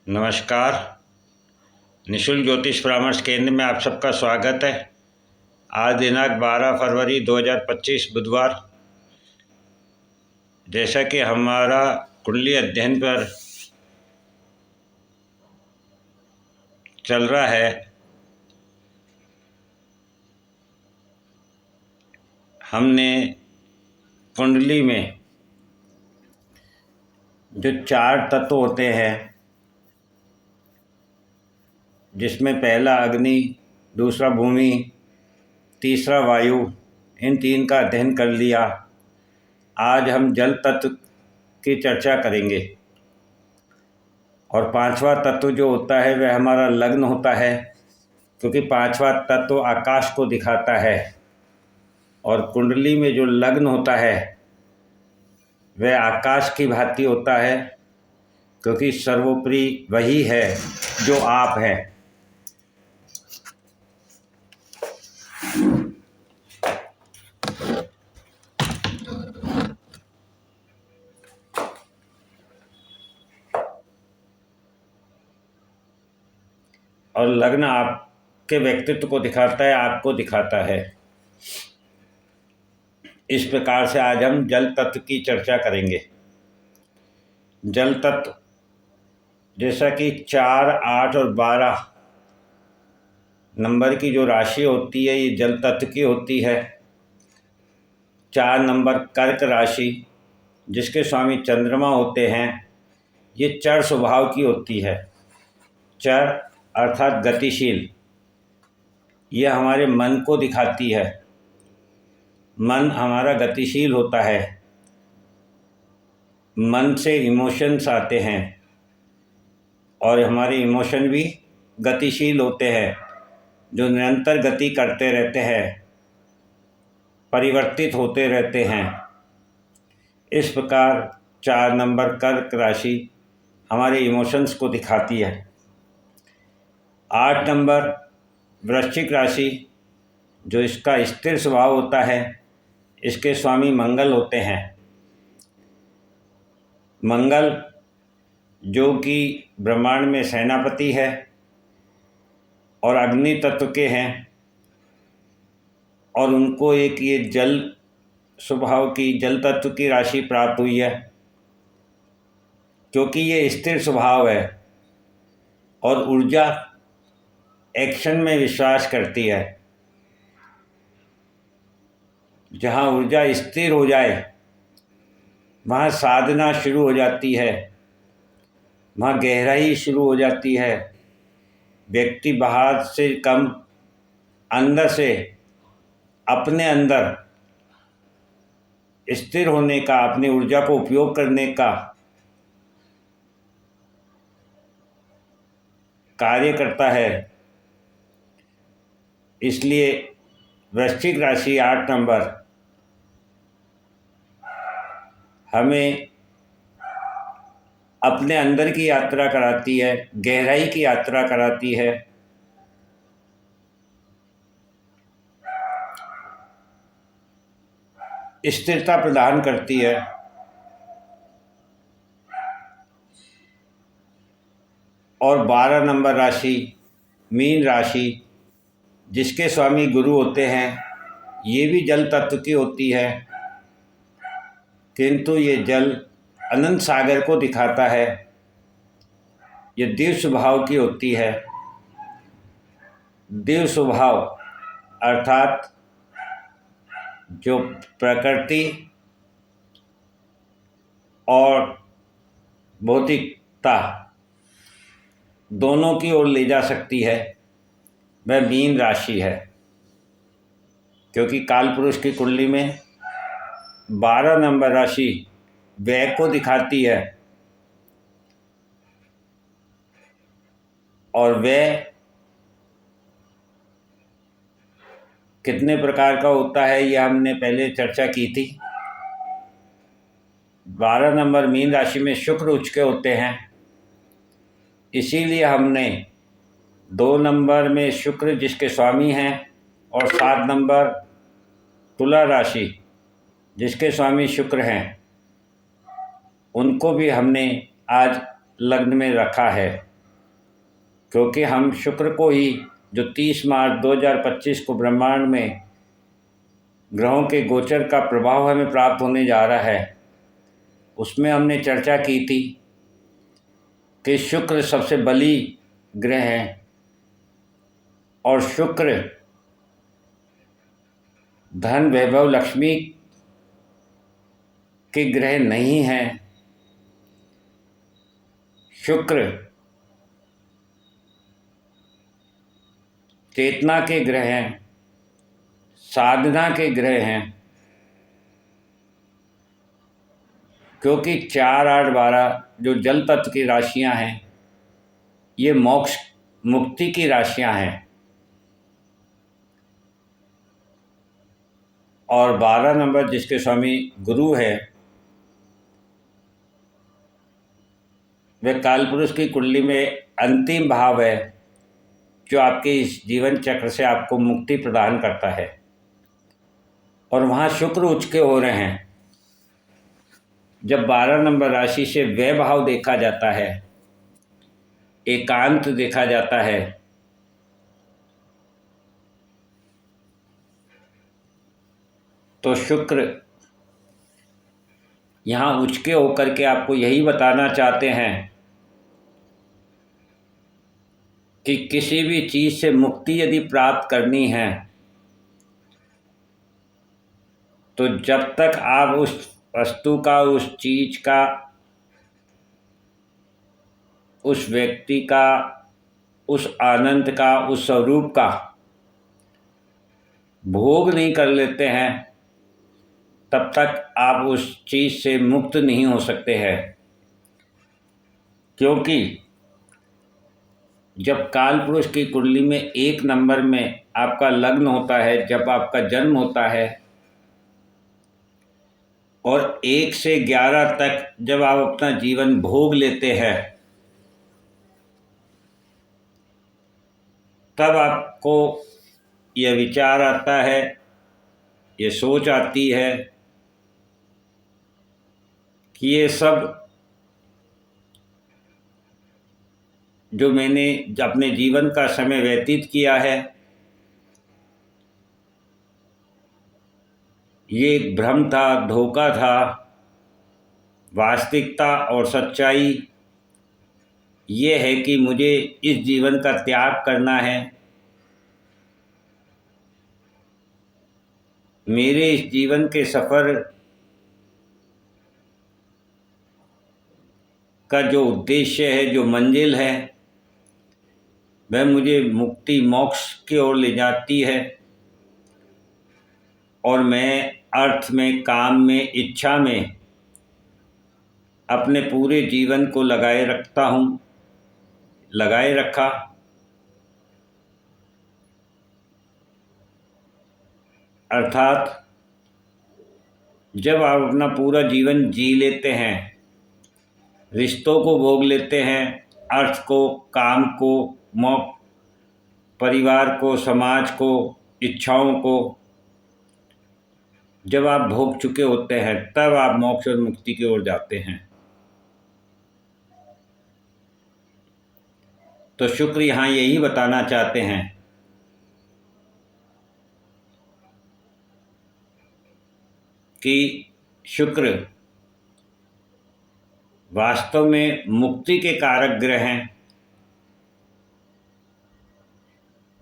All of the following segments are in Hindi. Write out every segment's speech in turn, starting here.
नमस्कार। निःशुल्क ज्योतिष परामर्श केंद्र में आप सबका स्वागत है। आज दिनांक 12 फरवरी 2025 बुधवार। जैसा कि हमारा कुंडली अध्ययन पर चल रहा है, हमने कुंडली में जो 4 तत्व होते हैं, जिसमें पहला अग्नि, दूसरा भूमि, तीसरा वायु, इन 3 का अध्ययन कर लिया। आज हम जल तत्व की चर्चा करेंगे और 5वां तत्व जो होता है वह हमारा लग्न होता है, क्योंकि 5वां तत्व आकाश को दिखाता है और कुंडली में जो लग्न होता है वह आकाश की भांति होता है, क्योंकि सर्वोपरि वही है जो आप हैं। और लग्न आपके व्यक्तित्व को दिखाता है, आपको दिखाता है। इस प्रकार से आज हम जल तत्व की चर्चा करेंगे। जल तत्व जैसा कि 4, 8 और 12 नंबर की जो राशि होती है ये जल तत्व की होती है। 4 नंबर कर्क राशि, जिसके स्वामी चंद्रमा होते हैं, ये चर स्वभाव की होती है। चर अर्थात गतिशील, यह हमारे मन को दिखाती है। मन हमारा गतिशील होता है। मन से इमोशंस आते हैं और हमारे इमोशन भी गतिशील होते हैं, जो निरंतर गति करते रहते हैं, परिवर्तित होते रहते हैं। इस प्रकार 4 नंबर कर्क राशि हमारे इमोशंस को दिखाती है। 8 नंबर वृश्चिक राशि, जो इसका स्थिर स्वभाव होता है, इसके स्वामी मंगल होते हैं। मंगल जो कि ब्रह्मांड में सेनापति है और अग्नि तत्व के हैं, और उनको एक ये जल स्वभाव की, जल तत्व की राशि प्राप्त हुई है, क्योंकि ये स्थिर स्वभाव है और ऊर्जा एक्शन में विश्वास करती है। जहाँ ऊर्जा स्थिर हो जाए वहाँ साधना शुरू हो जाती है, वहाँ गहराई शुरू हो जाती है। व्यक्ति बाहर से कम अंदर से अपने अंदर स्थिर होने का, अपनी ऊर्जा को उपयोग करने का कार्य करता है। इसलिए वृश्चिक राशि 8 नंबर हमें अपने अंदर की यात्रा कराती है, गहराई की यात्रा कराती है। स्थिरता प्रदान करती है। और 12 नंबर राशि मीन राशि, जिसके स्वामी गुरु होते हैं, ये भी जल तत्व की होती है, किंतु ये जल अनंत सागर को दिखाता है। ये दिव्य स्वभाव की होती है। दिव्य स्वभाव अर्थात जो प्रकृति और भौतिकता दोनों की ओर ले जा सकती है, वह मीन राशि है। क्योंकि कालपुरुष की कुंडली में 12 नंबर राशि व्यय को दिखाती है, और व्यय कितने प्रकार का होता है यह हमने पहले चर्चा की थी। 12 नंबर मीन राशि में शुक्र उच्च के होते हैं, इसीलिए हमने 2 नंबर में शुक्र जिसके स्वामी हैं और 7 नंबर तुला राशि जिसके स्वामी शुक्र हैं, उनको भी हमने आज लग्न में रखा है। क्योंकि हम शुक्र को ही, जो 30 मार्च 2025 को ब्रह्मांड में ग्रहों के गोचर का प्रभाव हमें प्राप्त होने जा रहा है, उसमें हमने चर्चा की थी कि शुक्र सबसे बली ग्रह है और शुक्र धन वैभव लक्ष्मी के ग्रह नहीं हैं। शुक्र चेतना के ग्रह हैं, साधना के ग्रह हैं, क्योंकि 4, 8, 12 जो जल तत्व की राशियां हैं ये मोक्ष मुक्ति की राशियां हैं और 12 नंबर जिसके स्वामी गुरु है वह कालपुरुष की कुंडली में अंतिम भाव है, जो आपके इस जीवन चक्र से आपको मुक्ति प्रदान करता है। और वहाँ शुक्र उच्च के हो रहे हैं। जब 12 नंबर राशि से व्यय भाव देखा जाता है, एकांत देखा जाता है, तो शुक्र यहाँ उच्च के होकर के आपको यही बताना चाहते हैं कि किसी भी चीज़ से मुक्ति यदि प्राप्त करनी है तो जब तक आप उस वस्तु का, उस चीज़ का, उस व्यक्ति का, उस आनंद का, उस स्वरूप का भोग नहीं कर लेते हैं तब तक आप उस चीज़ से मुक्त नहीं हो सकते हैं। क्योंकि जब काल पुरुष की कुंडली में 1 नंबर में आपका लग्न होता है, जब आपका जन्म होता है, और 1 से 11 तक जब आप अपना जीवन भोग लेते हैं, तब आपको यह विचार आता है, ये सोच आती है कि ये सब जो मैंने अपने जीवन का समय व्यतीत किया है ये एक भ्रम था, धोखा था। वास्तविकता और सच्चाई ये है कि मुझे इस जीवन का त्याग करना है। मेरे इस जीवन के सफ़र का जो उद्देश्य है, जो मंजिल है, वह मुझे मुक्ति मोक्ष की ओर ले जाती है और मैं अर्थ में, काम में, इच्छा में अपने पूरे जीवन को लगाए रखता हूँ, लगाए रखा। अर्थात जब आप अपना पूरा जीवन जी लेते हैं, रिश्तों को भोग लेते हैं, अर्थ को, काम को, परिवार को, समाज को, इच्छाओं को जब आप भोग चुके होते हैं, तब आप मोक्ष और मुक्ति की ओर जाते हैं। तो शुक्र यहाँ यही बताना चाहते हैं कि शुक्र वास्तव में मुक्ति के कारक ग्रह हैं।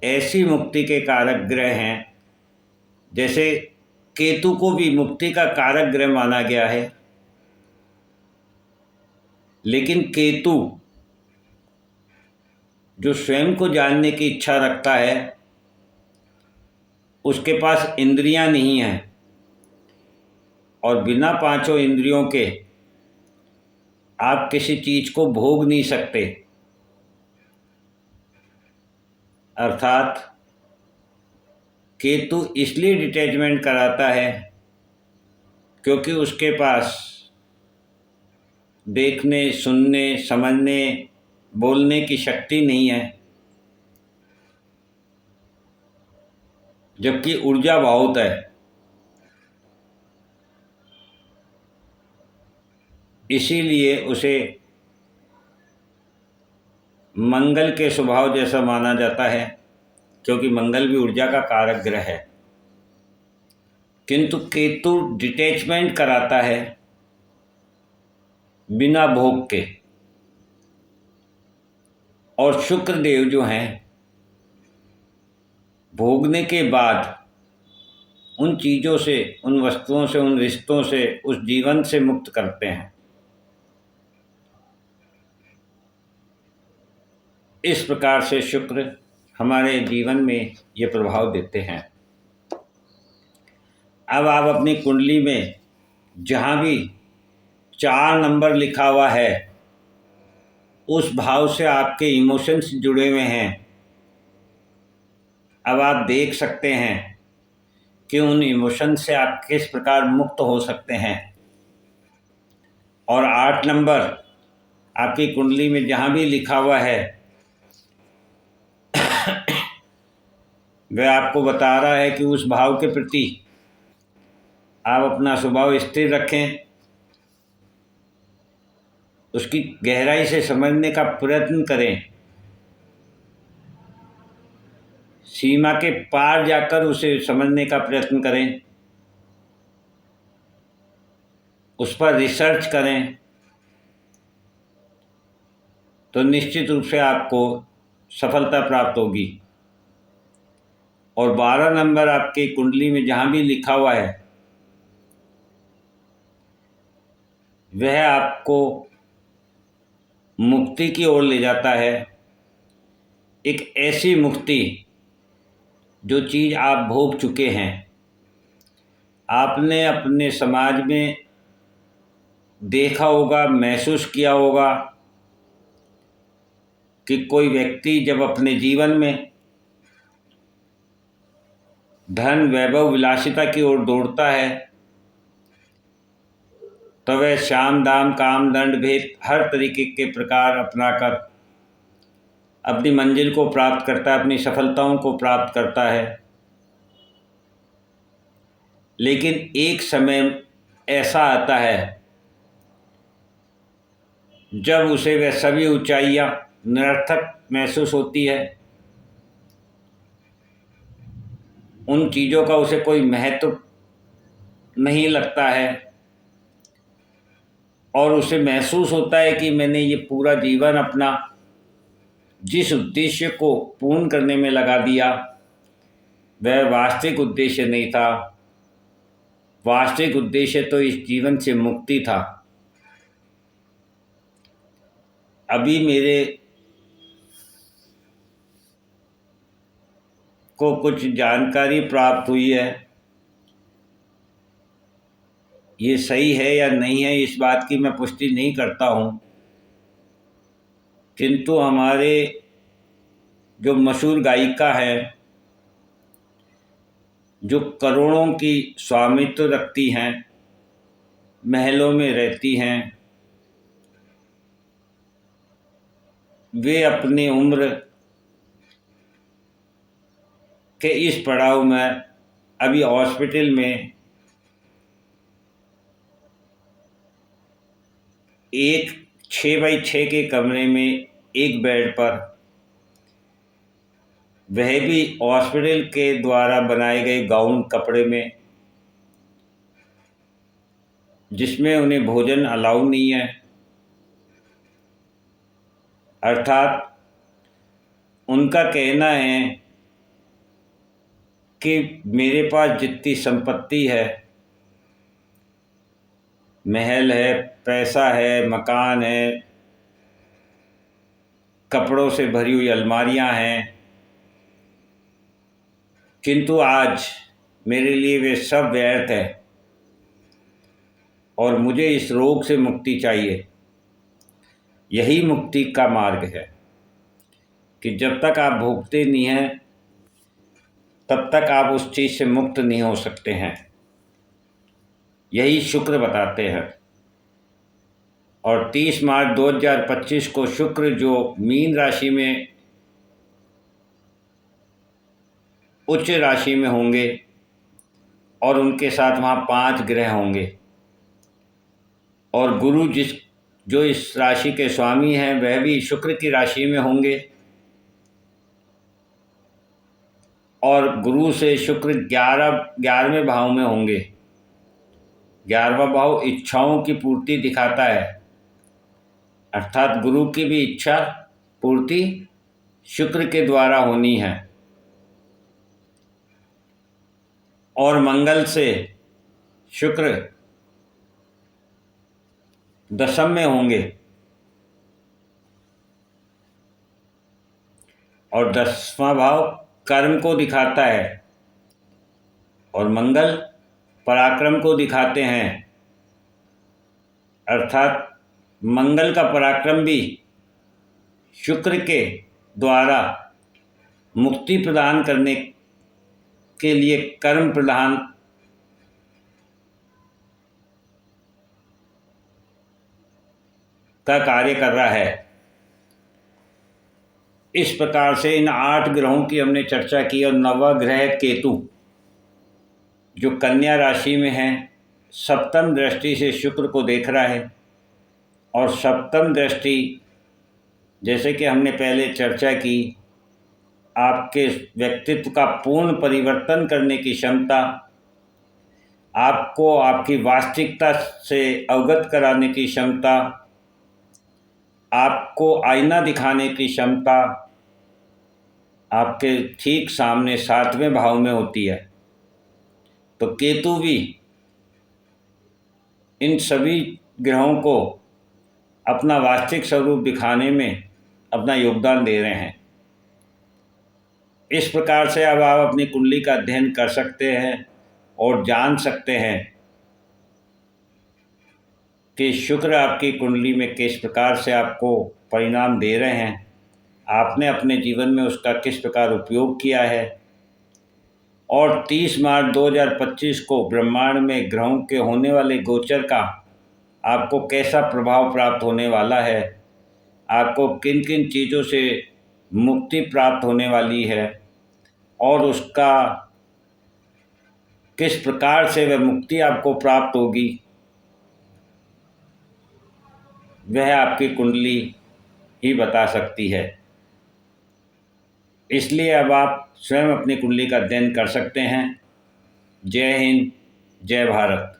ऐसी मुक्ति के कारक ग्रह हैं जैसे केतु को भी मुक्ति का कारक ग्रह माना गया है, लेकिन केतु जो स्वयं को जानने की इच्छा रखता है, उसके पास इंद्रियां नहीं हैं और बिना 5 इंद्रियों के आप किसी चीज़ को भोग नहीं सकते। अर्थात केतु इसलिए डिटैचमेंट कराता है क्योंकि उसके पास देखने, सुनने, समझने, बोलने की शक्ति नहीं है, जबकि ऊर्जा बहुत है। इसीलिए उसे मंगल के स्वभाव जैसा माना जाता है, क्योंकि मंगल भी ऊर्जा का कारक ग्रह है। किंतु केतु डिटैचमेंट कराता है बिना भोग के, और शुक्र देव जो हैं भोगने के बाद उन चीज़ों से, उन वस्तुओं से, उन रिश्तों से, उस जीवन से मुक्त करते हैं। इस प्रकार से शुक्र हमारे जीवन में ये प्रभाव देते हैं। अब आप अपनी कुंडली में जहाँ भी 4 नंबर लिखा हुआ है, उस भाव से आपके इमोशंस जुड़े हुए हैं। अब आप देख सकते हैं कि उन इमोशन से आप किस प्रकार मुक्त हो सकते हैं। और 8 नंबर आपकी कुंडली में जहाँ भी लिखा हुआ है वह आपको बता रहा है कि उस भाव के प्रति आप अपना स्वभाव स्थिर रखें, उसकी गहराई से समझने का प्रयत्न करें, सीमा के पार जाकर उसे समझने का प्रयत्न करें, उस पर रिसर्च करें, तो निश्चित रूप से आपको सफलता प्राप्त होगी। और 12 नंबर आपकी कुंडली में जहाँ भी लिखा हुआ है वह आपको मुक्ति की ओर ले जाता है। एक ऐसी मुक्ति जो चीज़ आप भोग चुके हैं। आपने अपने समाज में देखा होगा, महसूस किया होगा कि कोई व्यक्ति जब अपने जीवन में धन, वैभव, विलासिता की ओर दौड़ता है तो वह शाम, दाम, काम, दंड, भेद हर तरीके के प्रकार अपनाकर अपनी मंजिल को प्राप्त करता है, अपनी सफलताओं को प्राप्त करता है। लेकिन एक समय ऐसा आता है जब उसे वह सभी ऊंचाइयां निरर्थक महसूस होती है। उन चीज़ों का उसे कोई महत्व नहीं लगता है और उसे महसूस होता है कि मैंने ये पूरा जीवन अपना जिस उद्देश्य को पूर्ण करने में लगा दिया वह वास्तविक उद्देश्य नहीं था। वास्तविक उद्देश्य तो इस जीवन से मुक्ति था। अभी मेरे को कुछ जानकारी प्राप्त हुई है, ये सही है या नहीं है इस बात की मैं पुष्टि नहीं करता हूँ, किंतु हमारे जो मशहूर गायिका है, जो करोड़ों की स्वामित्व रखती हैं, महलों में रहती हैं, वे अपनी उम्र के इस पड़ाव में अभी हॉस्पिटल में एक 6x6 के कमरे में एक बेड पर, वह भी हॉस्पिटल के द्वारा बनाए गए गाउन कपड़े में, जिसमें उन्हें भोजन अलाउ नहीं है। अर्थात उनका कहना है कि मेरे पास जितनी संपत्ति है, महल है, पैसा है, मकान है, कपड़ों से भरी हुई अलमारियां हैं, किंतु आज मेरे लिए वे सब व्यर्थ है और मुझे इस रोग से मुक्ति चाहिए। यही मुक्ति का मार्ग है कि जब तक आप भोगते नहीं हैं तब तक आप उस चीज़ से मुक्त नहीं हो सकते हैं। यही शुक्र बताते हैं। और 30 मार्च 2025 को शुक्र जो मीन राशि में उच्च राशि में होंगे और उनके साथ वहाँ 5 ग्रह होंगे, और गुरु जिस जो इस राशि के स्वामी हैं वह भी शुक्र की राशि में होंगे और गुरु से शुक्र 11वें भाव में होंगे। 11वां भाव इच्छाओं की पूर्ति दिखाता है, अर्थात गुरु की भी इच्छा पूर्ति शुक्र के द्वारा होनी है। और मंगल से शुक्र दशम में होंगे और 10वां भाव कर्म को दिखाता है और मंगल पराक्रम को दिखाते हैं, अर्थात मंगल का पराक्रम भी शुक्र के द्वारा मुक्ति प्रदान करने के लिए कर्म प्रदान का कार्य कर रहा है। इस प्रकार से इन 8 ग्रहों की हमने चर्चा की और 9वां ग्रह केतु जो कन्या राशि में है, सप्तम दृष्टि से शुक्र को देख रहा है और सप्तम दृष्टि जैसे कि हमने पहले चर्चा की, आपके व्यक्तित्व का पूर्ण परिवर्तन करने की क्षमता, आपको आपकी वास्तविकता से अवगत कराने की क्षमता, आपको आईना दिखाने की क्षमता आपके ठीक सामने 7वें भाव में होती है। तो केतु भी इन सभी ग्रहों को अपना वास्तविक स्वरूप दिखाने में अपना योगदान दे रहे हैं। इस प्रकार से अब आप अपनी कुंडली का अध्ययन कर सकते हैं और जान सकते हैं कि शुक्र आपकी कुंडली में किस प्रकार से आपको परिणाम दे रहे हैं, आपने अपने जीवन में उसका किस प्रकार उपयोग किया है और 30 मार्च 2025 को ब्रह्मांड में ग्रहों के होने वाले गोचर का आपको कैसा प्रभाव प्राप्त होने वाला है, आपको किन किन चीज़ों से मुक्ति प्राप्त होने वाली है और उसका किस प्रकार से वह मुक्ति आपको प्राप्त होगी, वह आपकी कुंडली ही बता सकती है। इसलिए अब आप स्वयं अपनी कुंडली का अध्ययन कर सकते हैं। जय हिंद, जय भारत।